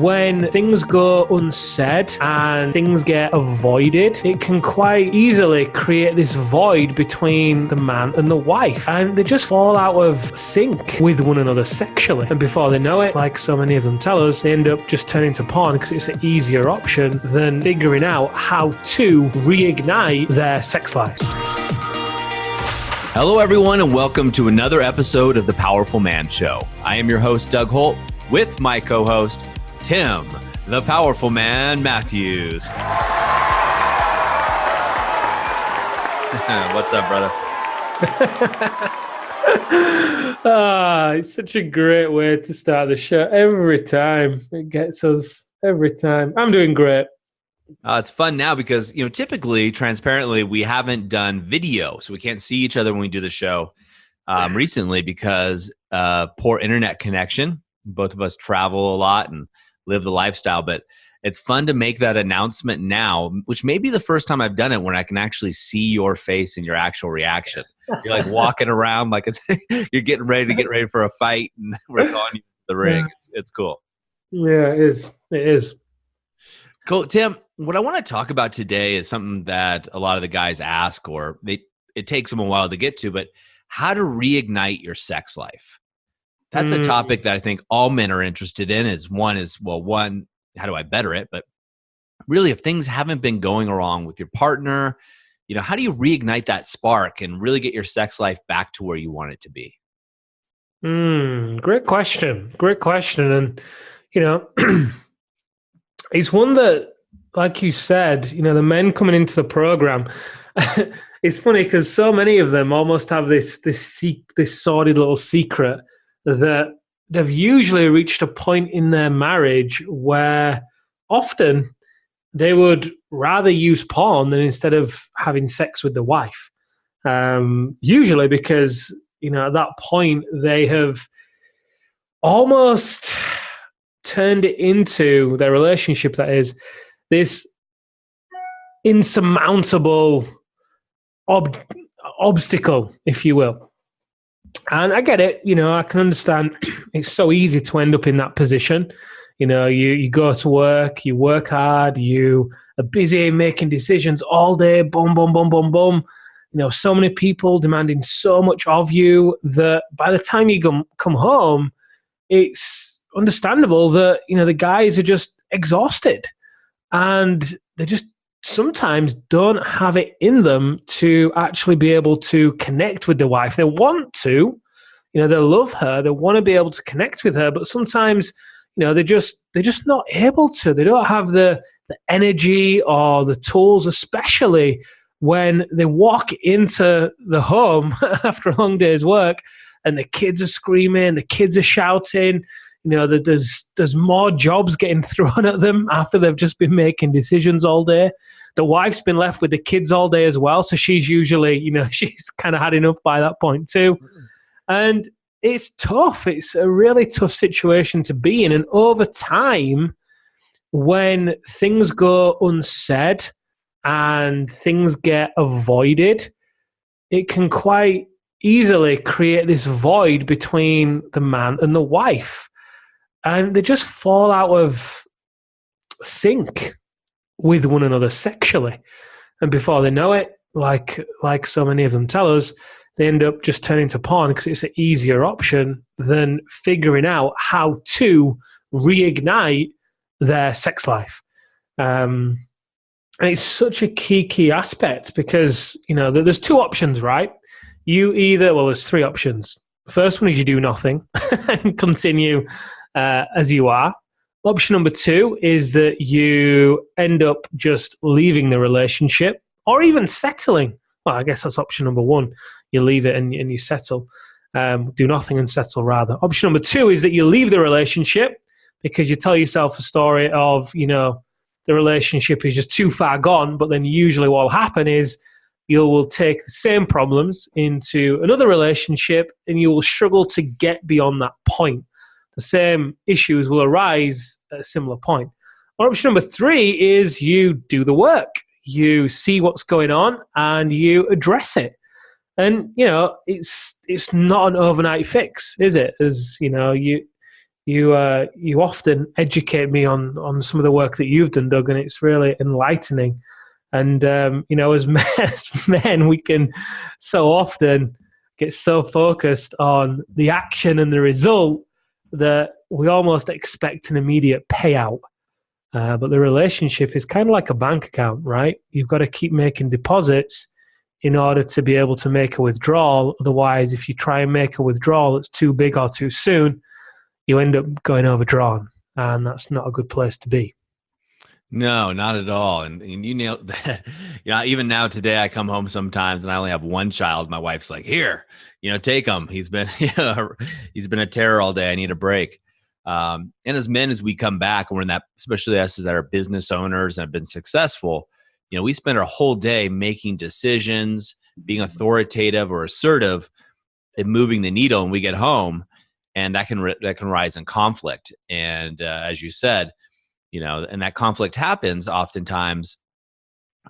When things go unsaid and things get avoided, it can quite easily create this void between the man and the wife, and they just fall out of sync with one another sexually. And before they know it, like so many of them tell us, they end up just turning to porn because it's an easier option than figuring out how to reignite their sex life. Hello, everyone, and welcome to another episode of The Powerful Man Show. I am your host, Doug Holt, with my co-host, Tim, the Powerful Man Matthews. What's up, brother? It's such a great way to start the show. Every time it gets us. Every time. I'm doing great. It's fun now because, typically, transparently, we haven't done video, so we can't see each other when we do the show recently because poor internet connection. Both of us travel a lot and live the lifestyle, but it's fun to make that announcement now, which may be the first time I've done it when I can actually see your face and your actual reaction. You're like walking around like you're getting ready for a fight, and we're going to the ring. It's cool. Yeah, it is. It is. Cool. Tim, what I want to talk about today is something that a lot of the guys ask, or it takes them a while to get to, but how to reignite your sex life. That's a topic that I think all men are interested in. One, how do I better it? But really, if things haven't been going wrong with your partner, how do you reignite that spark and really get your sex life back to where you want it to be? Great question. Great question. And, it's one that, like you said, the men coming into the program, it's funny because so many of them almost have this sordid little secret that they've usually reached a point in their marriage where often they would rather use porn than instead of having sex with the wife. Usually because, at that point they have almost turned it into their relationship, that is, this insurmountable obstacle, if you will. And I get it, I can understand it's so easy to end up in that position. You go to work, you work hard, you are busy making decisions all day, boom, boom, boom, boom, boom. So many people demanding so much of you that by the time you come home, it's understandable that, the guys are just exhausted and they just sometimes don't have it in them to actually be able to connect with the wife. They want to, they love her, they want to be able to connect with her, but sometimes, they're just not able to. They don't have the energy or the tools, especially when they walk into the home after a long day's work and the kids are screaming, the kids are shouting. There's more jobs getting thrown at them after they've just been making decisions all day. The wife's been left with the kids all day as well, so she's usually, she's kind of had enough by that point too. And it's tough. It's a really tough situation to be in. And over time, when things go unsaid and things get avoided, it can quite easily create this void between the man and the wife. And they just fall out of sync with one another sexually. And before they know it, like so many of them tell us, they end up just turning to porn because it's an easier option than figuring out how to reignite their sex life. And it's such a key aspect because, there's two options, right? There's three options. The first one is you do nothing and continue as you are. Option number two is that you end up just leaving the relationship or even settling. Well, I guess that's option number one. You leave it and you settle. Do nothing and settle, rather. Option number two is that you leave the relationship because you tell yourself a story of, the relationship is just too far gone. But then usually what will happen is you will take the same problems into another relationship and you will struggle to get beyond that point. The same issues will arise at a similar point. Option number three is you do the work. You see what's going on and you address it. And, it's not an overnight fix, is it? As, you often educate me on some of the work that you've done, Doug, and it's really enlightening. And as men, as men, we can so often get so focused on the action and the result that we almost expect an immediate payout. But the relationship is kind of like a bank account, right? You've got to keep making deposits in order to be able to make a withdrawal. Otherwise, if you try and make a withdrawal that's too big or too soon, you end up going overdrawn, and that's not a good place to be. No, not at all. And you nailed that. Even now today, I come home sometimes and I only have one child. My wife's like, here, take him. He's been, he's been a terror all day. I need a break. And as men, as we come back and we're in that, especially us that are business owners and have been successful, we spend our whole day making decisions, being authoritative or assertive and moving the needle. And we get home and that can rise in conflict. And as you said, and that conflict happens oftentimes,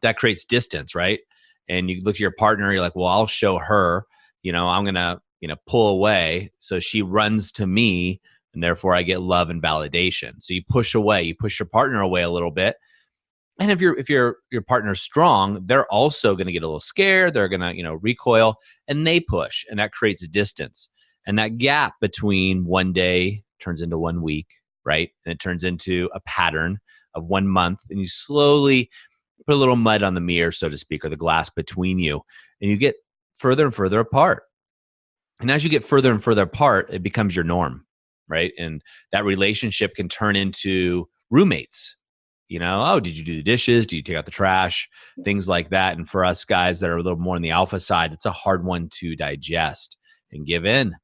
that creates distance, right? And you look at your partner, you're like, well, I'll show her, I'm going to, pull away. So she runs to me and therefore I get love and validation. So you push away, you push your partner away a little bit. And if your partner's strong, they're also going to get a little scared. They're going to, recoil, and they push, and that creates distance. And that gap between one day turns into 1 week, right? And it turns into a pattern of 1 month, and you slowly put a little mud on the mirror, so to speak, or the glass between you, and you get further and further apart. And as you get further and further apart, it becomes your norm, right? And that relationship can turn into roommates. Oh, did you do the dishes? Do you take out the trash? Things like that. And for us guys that are a little more on the alpha side, it's a hard one to digest and give in.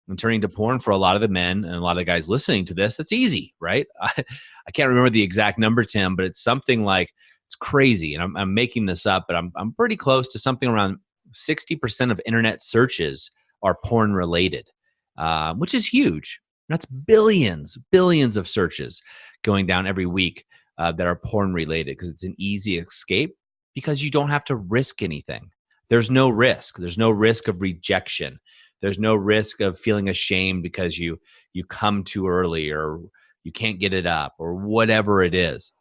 And turning to porn for a lot of the men and a lot of the guys listening to this, it's easy, right? I can't remember the exact number, Tim, but it's something like, it's crazy. And I'm making this up, but I'm pretty close to something around 60% of internet searches are porn related, which is huge. That's billions of searches going down every week that are porn related, because it's an easy escape because you don't have to risk anything. There's no risk. There's no risk of rejection. There's no risk of feeling ashamed because you come too early or you can't get it up or whatever it is.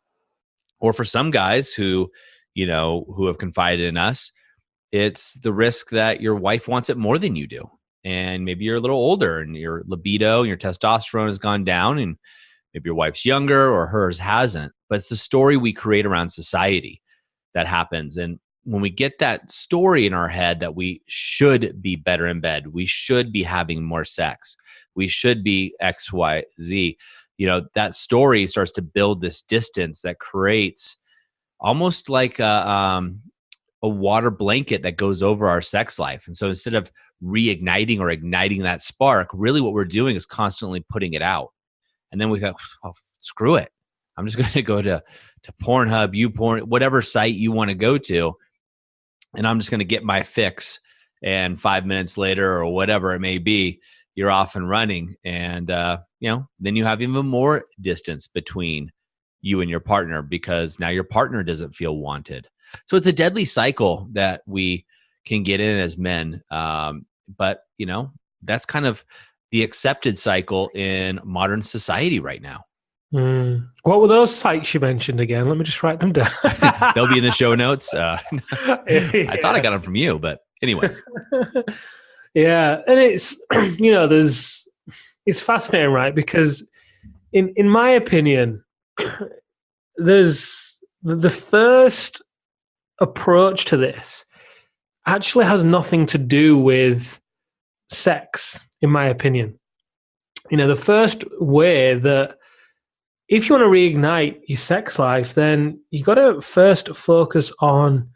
Or for some guys who have confided in us, it's the risk that your wife wants it more than you do. And maybe you're a little older and your libido and your testosterone has gone down, and maybe your wife's younger or hers hasn't. But it's the story we create around society that happens. And when we get that story in our head that we should be better in bed, we should be having more sex, we should be X, Y, Z, that story starts to build this distance that creates almost like a water blanket that goes over our sex life. And so instead of reigniting or igniting that spark, really what we're doing is constantly putting it out. And then we go, oh, screw it. I'm just going to go to Pornhub, YouPorn, whatever site you want to go to. And I'm just going to get my fix. And 5 minutes later or whatever it may be, you're off and running. And, then you have even more distance between you and your partner because now your partner doesn't feel wanted. So it's a deadly cycle that we can get in as men. But, that's kind of the accepted cycle in modern society right now. What were those sites you mentioned again? Let me just write them down. They'll be in the show notes. I thought I got them from you, but anyway. Yeah. And it's, it's fascinating, right? Because in my opinion, there's the first approach to this actually has nothing to do with sex, in my opinion. The first way that if you want to reignite your sex life, then you got to first focus on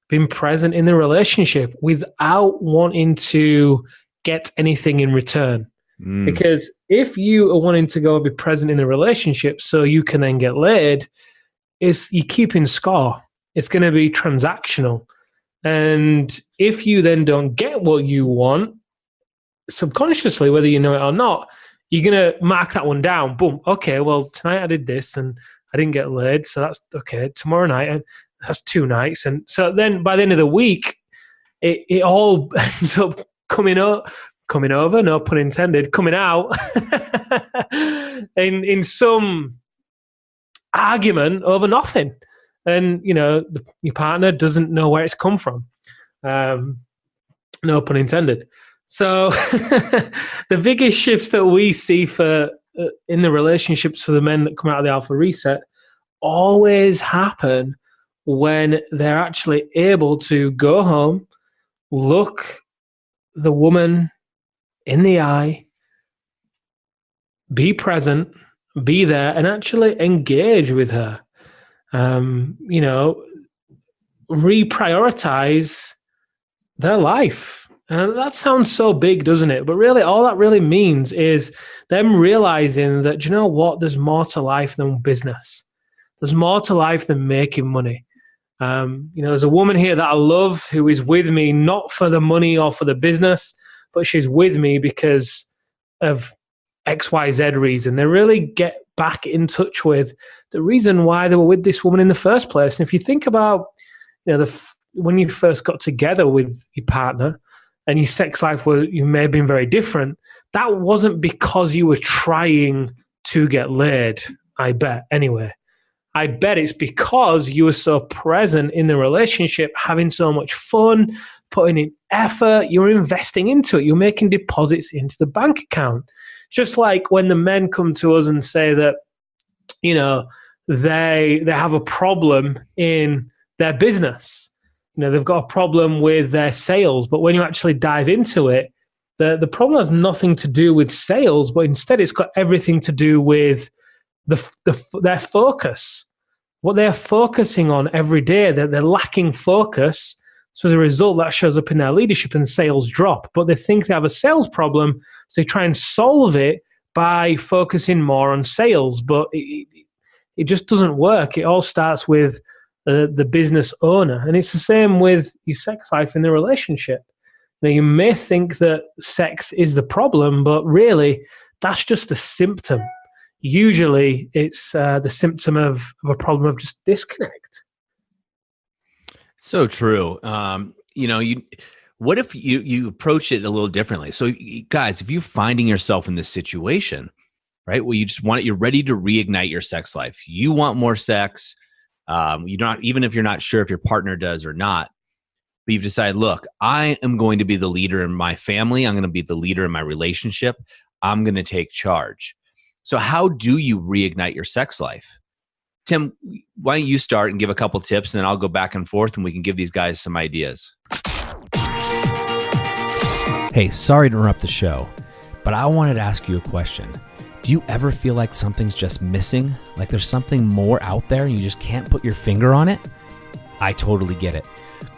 being present in the relationship without wanting to get anything in return. Because if you are wanting to go and be present in the relationship so you can then get laid, you're keeping score. It's going to be transactional. And if you then don't get what you want, subconsciously, whether you know it or not, you're going to mark that one down. Boom. Okay, well, tonight I did this and I didn't get laid. So that's okay. Tomorrow night, and that's 2 nights. And so then by the end of the week, it all ends up coming coming over, no pun intended, coming out in some argument over nothing. And, your partner doesn't know where it's come from. No pun intended. So the biggest shifts that we see in the relationships for the men that come out of the Alpha Reset always happen when they're actually able to go home, look the woman in the eye, be present, be there, and actually engage with her. Reprioritize their life. And that sounds so big, doesn't it? But really, all that really means is them realizing that, you know what, there's more to life than business. There's more to life than making money. There's a woman here that I love who is with me, not for the money or for the business, but she's with me because of XYZ reason. They really get back in touch with the reason why they were with this woman in the first place. And if you think about, when you first got together with your partner and your sex life you may have been very different, that wasn't because you were trying to get laid, I bet. Anyway, I bet it's because you were so present in the relationship, having so much fun, putting in effort, you were investing into it, you're making deposits into the bank account. Just like when the men come to us and say that, they have a problem in their business. They've got a problem with their sales, but when you actually dive into it, the problem has nothing to do with sales, but instead it's got everything to do with their focus, what they're focusing on every day. They're lacking focus. So as a result, that shows up in their leadership and sales drop. But they think they have a sales problem, so they try and solve it by focusing more on sales. But it just doesn't work. It all starts with the business owner. And it's the same with your sex life in the relationship. You may think that sex is the problem, but really, that's just a symptom. Usually, it's the symptom of a problem of just disconnect. So true. What if you approach it a little differently? So, guys, if you're finding yourself in this situation, right, well, you're ready to reignite your sex life. You want more sex. Even if you're not sure if your partner does or not, but you've decided, look, I am going to be the leader in my family. I'm going to be the leader in my relationship. I'm going to take charge. So how do you reignite your sex life? Tim, why don't you start and give a couple tips, and then I'll go back and forth and we can give these guys some ideas. Hey, sorry to interrupt the show, but I wanted to ask you a question. Do you ever feel like something's just missing? Like there's something more out there and you just can't put your finger on it? I totally get it.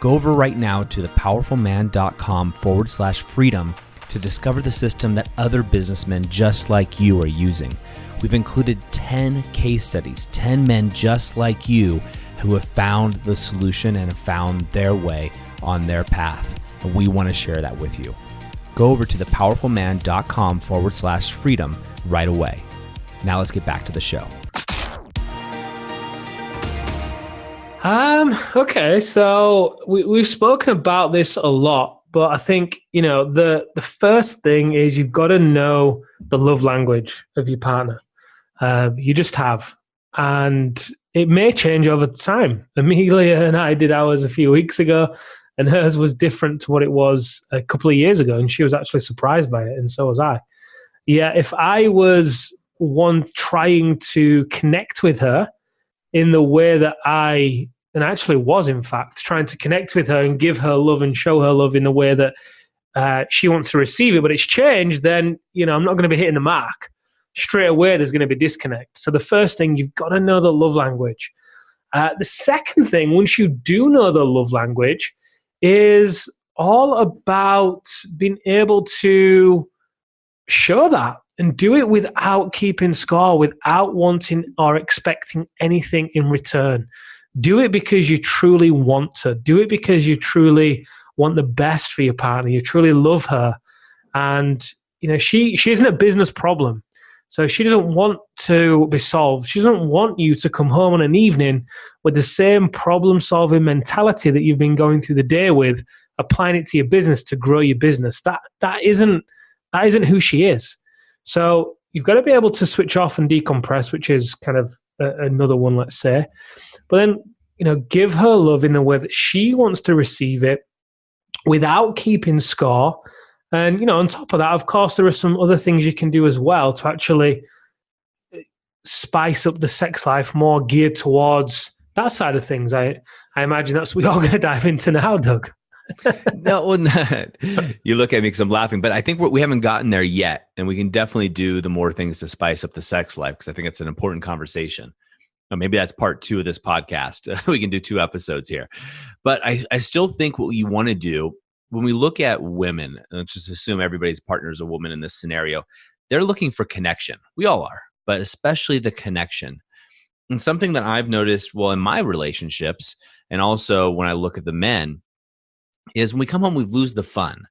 Go over right now to thepowerfulman.com/freedom to discover the system that other businessmen just like you are using. We've included 10 case studies, 10 men just like you who have found the solution and have found their way on their path. And we want to share that with you. Go over to thepowerfulman.com/freedom right away. Now let's get back to the show. Okay, so we've spoken about this a lot, but I think, the first thing is you've got to know the love language of your partner. You just have. And it may change over time. Amelia and I did ours a few weeks ago, and hers was different to what it was a couple of years ago, and she was actually surprised by it, and so was I. Yeah, if I was one trying to connect with her in the way that I actually was, in fact, trying to connect with her and give her love and show her love in the way that she wants to receive it, but it's changed, then, I'm not going to be hitting the mark. Straight away, there's going to be disconnect. So the first thing, you've got to know the love language. The second thing, once you do know the love language, is all about being able to show that and do it without keeping score, without wanting or expecting anything in return. Do it because you truly want to. Do it because you truly want the best for your partner. You truly love her. And, she isn't a business problem. So she doesn't want to be solved. She doesn't want you to come home on an evening with the same problem-solving mentality that you've been going through the day with, applying it to your business to grow your business. That isn't that isn't who she is. So you've got to be able to switch off and decompress, which is kind of another one, let's say. But then, give her love in the way that she wants to receive it without keeping score. And, on top of that, of course, there are some other things you can do as well to actually spice up the sex life more geared towards that side of things. I imagine that's what we're all going to dive into now, Doug. No, well, you look at me because I'm laughing, but I think we haven't gotten there yet, and we can definitely do the more things to spice up the sex life because I think it's an important conversation. Or maybe that's part 2 of this podcast. We can do 2 episodes here, but I still think what you want to do when we look at women, let's just assume everybody's partner is a woman in this scenario, they're looking for connection. We all are, but especially the connection. And something that I've noticed, well, in my relationships, and also when I look at the men, is when we come home, we lose the fun,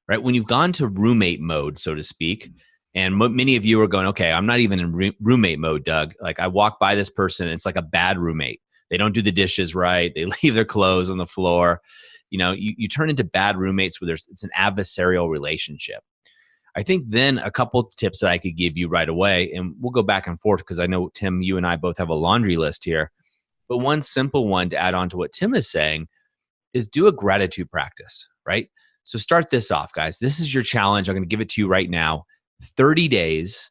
right? When you've gone to roommate mode, so to speak, and many of you are going, okay, I'm not even in roommate mode, Doug. Like I walk by this person, it's like a bad roommate. They don't do the dishes right. They leave their clothes on the floor. You turn into bad roommates where it's an adversarial relationship. I think then a couple of tips that I could give you right away, and we'll go back and forth because I know, Tim, you and I both have a laundry list here. But one simple one to add on to what Tim is saying is do a gratitude practice, right? So start this off, guys. This is your challenge. I'm going to give it to you right now. 30 days,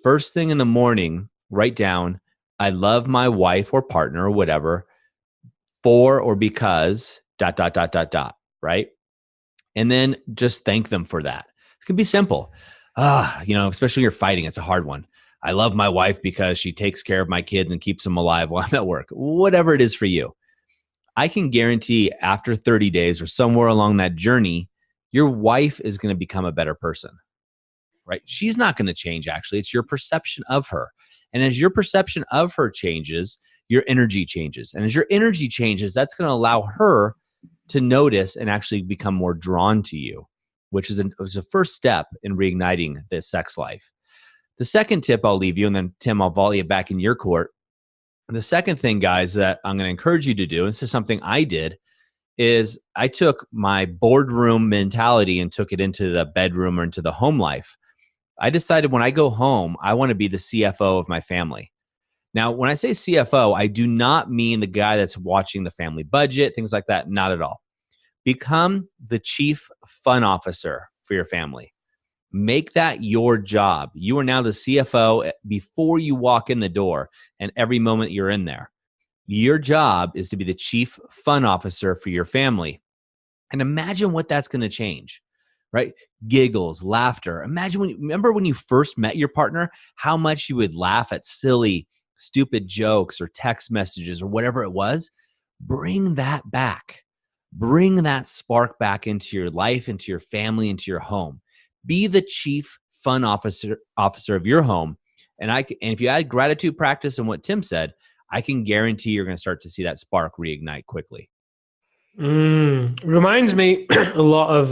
first thing in the morning, write down, I love my wife or partner or whatever for or because ... right? And then just thank them for that. It can be simple. Especially when you're fighting, it's a hard one. I love my wife because she takes care of my kids and keeps them alive while I'm at work. Whatever it is for you. I can guarantee after 30 days or somewhere along that journey, your wife is going to become a better person, right? She's not going to change, actually. It's your perception of her. And as your perception of her changes, your energy changes. And as your energy changes, that's going to allow her to notice and actually become more drawn to you, which is a first step in reigniting the sex life. The second tip I'll leave you, and then Tim, I'll volley it back in your court. The second thing, guys, that I'm going to encourage you to do, and this is something I did, is I took my boardroom mentality and took it into the bedroom or into the home life. I decided when I go home, I want to be the CFO of my family. Now, when I say CFO, I do not mean the guy that's watching the family budget, things like that. Not at all. Become the chief fun officer for your family. Make that your job. You are now the CFO before you walk in the door and every moment you're in there. Your job is to be the chief fun officer for your family. And imagine what that's going to change, right? Giggles, laughter. Remember when you first met your partner, how much you would laugh at silly, stupid jokes or text messages or whatever it was? Bring that back. Bring that spark back into your life, into your family, into your home. Be the chief fun officer of your home. And if you add gratitude practice and what Tim said, I can guarantee you're going to start to see that spark reignite quickly. Reminds me a lot of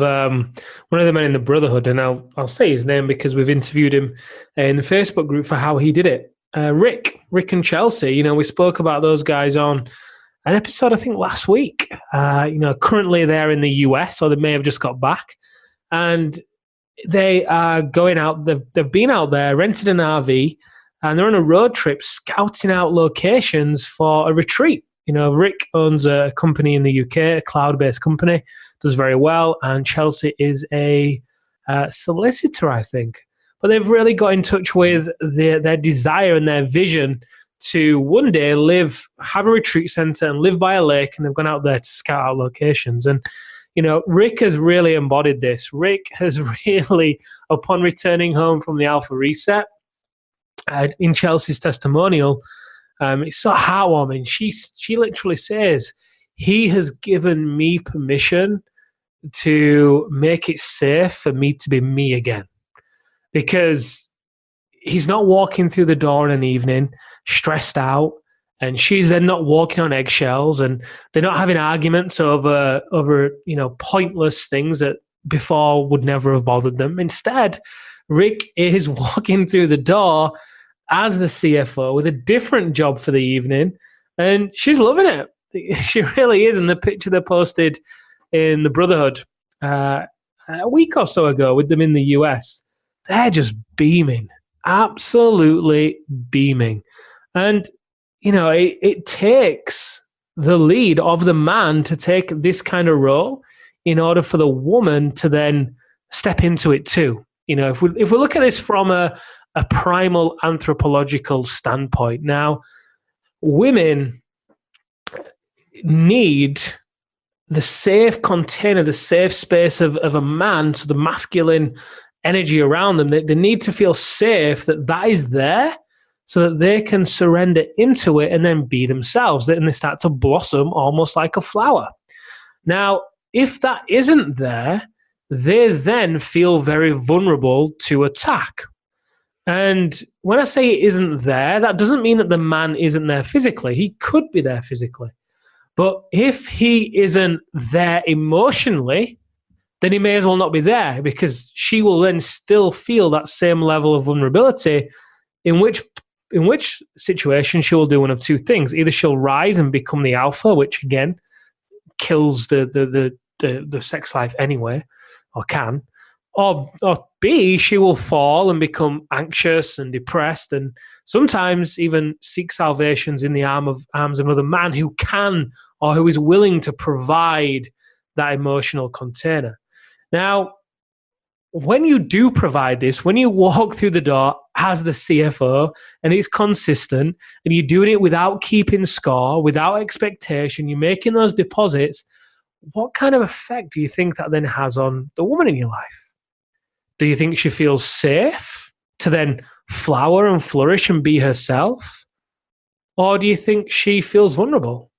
one of the men in the Brotherhood, and I'll say his name because we've interviewed him in the Facebook group for how he did it. Rick and Chelsea. We spoke about those guys on an episode I think last week. Currently they're in the US, or they may have just got back, and they are going out. They've been out there, rented an RV, and they're on a road trip scouting out locations for a retreat. Rick owns a company in the UK, a cloud-based company, does very well, and Chelsea is a solicitor, I think. But they've really got in touch with their desire and their vision to one day have a retreat center and live by a lake, and they've gone out there to scout out locations. And Rick has really embodied this. Rick has really, upon returning home from the Alpha Reset, in Chelsea's testimonial, it's so heartwarming. She literally says, he has given me permission to make it safe for me to be me again. Because he's not walking through the door in an evening, stressed out, and she's then not walking on eggshells, and they're not having arguments over pointless things that before would never have bothered them. Instead, Rick is walking through the door as the CFO with a different job for the evening, and she's loving it. She really is. In the picture they posted in the Brotherhood, a week or so ago with them in the US. They're just beaming, absolutely beaming. And, it takes the lead of the man to take this kind of role in order for the woman to then step into it too. If we look at this from a primal anthropological standpoint, now women need the safe container, the safe space of a man, so the masculine energy around them. They need to feel safe that is there so that they can surrender into it and then be themselves. And they start to blossom almost like a flower. Now, if that isn't there, they then feel very vulnerable to attack. And when I say it isn't there, that doesn't mean that the man isn't there physically. He could be there physically. But if he isn't there emotionally, then he may as well not be there, because she will then still feel that same level of vulnerability, in which situation she will do one of two things. Either she'll rise and become the alpha, which again kills the sex life anyway, or can, or B, she will fall and become anxious and depressed, and sometimes even seek salvations in the arms of another man who can or who is willing to provide that emotional container. Now, when you do provide this, when you walk through the door as the CFO and it's consistent and you're doing it without keeping score, without expectation, you're making those deposits, what kind of effect do you think that then has on the woman in your life? Do you think she feels safe to then flower and flourish and be herself? Or do you think she feels vulnerable?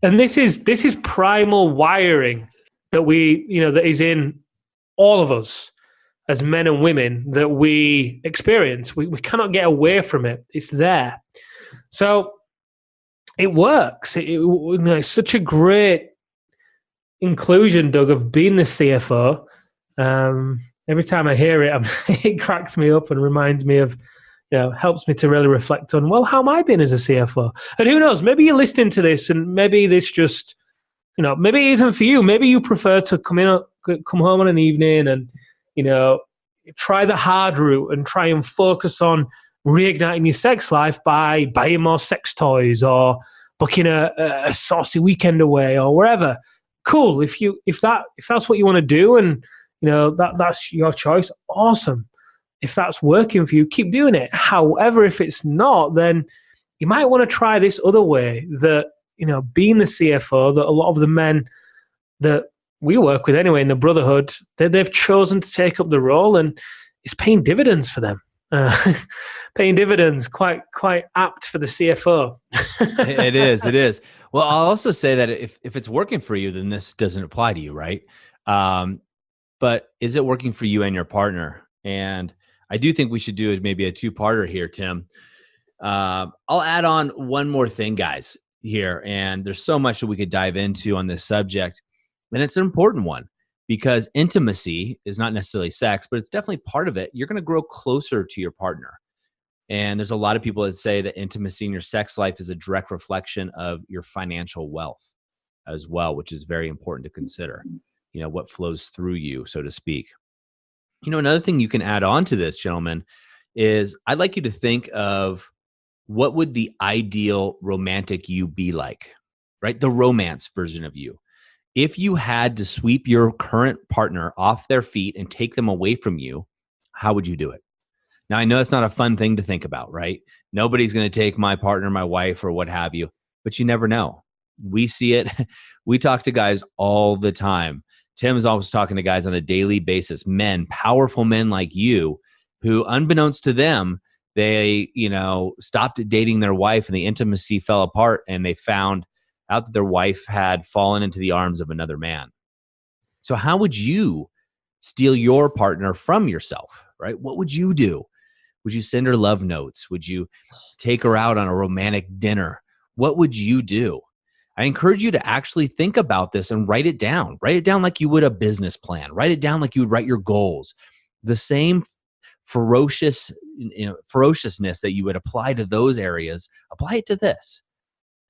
And this is primal wiring that that is in all of us as men and women that we experience. We cannot get away from it. It's there. So it works. It's such a great inclusion, Doug, of being the CFO. Every time I hear it, it cracks me up and reminds me of, helps me to really reflect on, well, how am I being as a CFO? And who knows, maybe you're listening to this and maybe this just, maybe it isn't for you. Maybe you prefer to come home on an evening and, try the hard route and try and focus on reigniting your sex life by buying more sex toys or booking a saucy weekend away or wherever. Cool. If that's what you want to do and, that's your choice, awesome. If that's working for you, keep doing it. However, if it's not, then you might want to try this other way that, being the CFO, that a lot of the men that we work with anyway in the brotherhood, they've chosen to take up the role, and it's paying dividends for them. Paying dividends, quite apt for the CFO. It is. Well, I'll also say that if it's working for you, then this doesn't apply to you, right? But is it working for you and your partner? And I do think we should do maybe a two-parter here, Tim. I'll add on one more thing, guys, here. And there's so much that we could dive into on this subject. And it's an important one because intimacy is not necessarily sex, but it's definitely part of it. You're going to grow closer to your partner. And there's a lot of people that say that intimacy in your sex life is a direct reflection of your financial wealth as well, which is very important to consider, what flows through you, so to speak. Another thing you can add on to this, gentlemen, is I'd like you to think of what would the ideal romantic you be like, right? The romance version of you. If you had to sweep your current partner off their feet and take them away from you, how would you do it? Now, I know it's not a fun thing to think about, right? Nobody's going to take my partner, my wife, or what have you, but you never know. We see it. We talk to guys all the time. Tim's always talking to guys on a daily basis, men, powerful men like you, who unbeknownst to them, they, stopped dating their wife and the intimacy fell apart and they found out that their wife had fallen into the arms of another man. So how would you steal your partner from yourself, right? What would you do? Would you send her love notes? Would you take her out on a romantic dinner? What would you do? I encourage you to actually think about this and write it down. Write it down like you would a business plan. Write it down like you would write your goals. The same ferociousness that you would apply to those areas, apply it to this.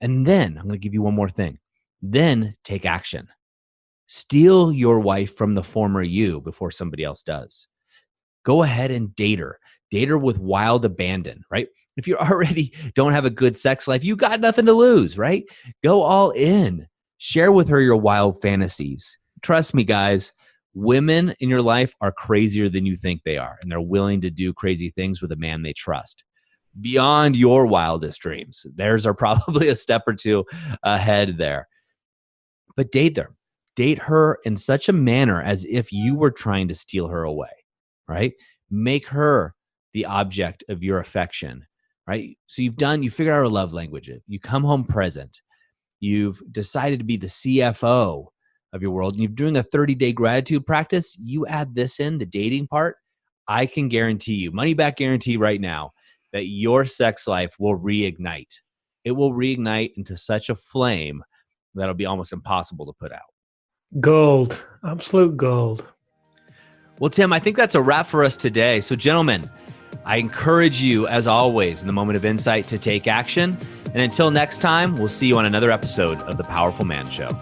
And then I'm going to give you one more thing. Then take action. Steal your wife from the former you before somebody else does. Go ahead and date her. Date her with wild abandon, right? If you already don't have a good sex life, you got nothing to lose, right? Go all in. Share with her your wild fantasies. Trust me, guys, women in your life are crazier than you think they are, and they're willing to do crazy things with a man they trust. Beyond your wildest dreams. Theirs are probably a step or two ahead there. But date them. Date her in such a manner as if you were trying to steal her away, right? Make her the object of your affection, right? So you figured out her love language. You come home present. You've decided to be the CFO of your world, and you're doing a 30-day gratitude practice. You add this in, the dating part, I can guarantee you, money back guarantee right now, that your sex life will reignite. It will reignite into such a flame that'll be almost impossible to put out. Gold, absolute gold. Well, Tim, I think that's a wrap for us today. So, gentlemen, I encourage you, as always, in the moment of insight to take action. And until next time, we'll see you on another episode of The Powerful Man Show.